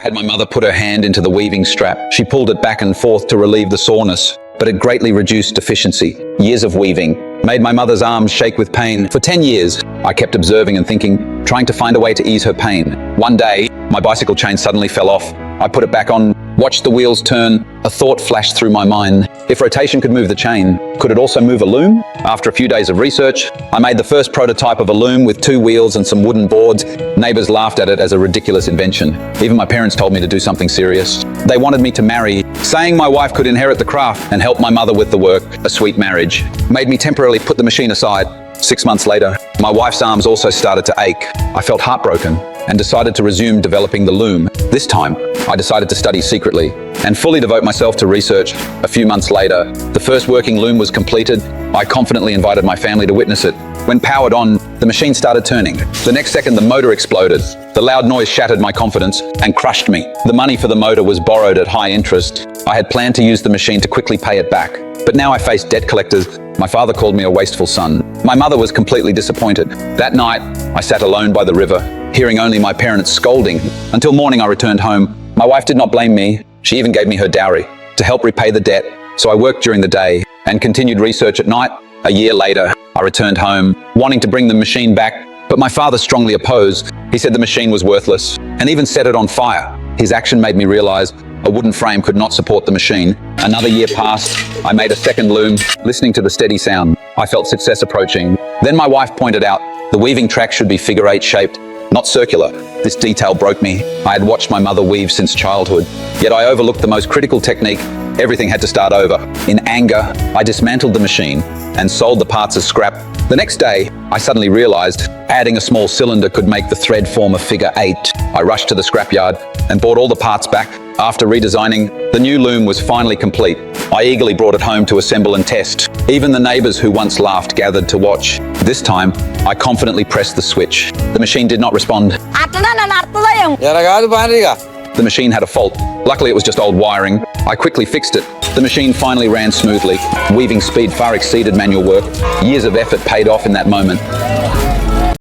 had my mother put her hand into the weaving strap. She pulled it back and forth to relieve the soreness, but it greatly reduced efficiency. Years of weaving made my mother's arms shake with pain. For 10 years, I kept observing and thinking, trying to find a way to ease her pain. One day, my bicycle chain suddenly fell off. I put it back on, watched the wheels turn. A thought flashed through my mind. If rotation could move the chain, could it also move a loom? After a few days of research, I made the first prototype of a loom with 2 wheels and some wooden boards. Neighbors laughed at it as a ridiculous invention. Even my parents told me to do something serious. They wanted me to marry, saying my wife could inherit the craft and help my mother with the work. A sweet marriage made me temporarily put the machine aside. 6 months later, my wife's arms also started to ache. I felt heartbroken and decided to resume developing the loom. This time, I decided to study secretly and fully devote myself to research. A few months later, the first working loom was completed. I confidently invited my family to witness it. When powered on, the machine started turning. The next second, the motor exploded. The loud noise shattered my confidence and crushed me. The money for the motor was borrowed at high interest. I had planned to use the machine to quickly pay it back, but now I faced debt collectors. My father called me a wasteful son. My mother was completely disappointed. That night, I sat alone by the river, hearing only my parents scolding. Until morning, I returned home. My wife did not blame me. She even gave me her dowry to help repay the debt. So I worked during the day and continued research at night. A year later, I returned home, wanting to bring the machine back, but my father strongly opposed. He said the machine was worthless and even set it on fire. His action made me realize a wooden frame could not support the machine. Another year passed. I made a second loom. Listening to the steady sound, I felt success approaching. Then my wife pointed out the weaving track should be figure-8 shaped, not circular. This detail broke me. I had watched my mother weave since childhood, yet I overlooked the most critical technique. Everything had to start over. In anger, I dismantled the machine and sold the parts as scrap. The next day, I suddenly realized adding a small cylinder could make the thread form a figure-8. I rushed to the scrapyard and bought all the parts back. After redesigning, the new loom was finally complete. I eagerly brought it home to assemble and test. Even the neighbors who once laughed gathered to watch. This time, I confidently pressed the switch. The machine did not respond. The machine had a fault. Luckily, it was just old wiring. I quickly fixed it. The machine finally ran smoothly. Weaving speed far exceeded manual work. Years of effort paid off in that moment.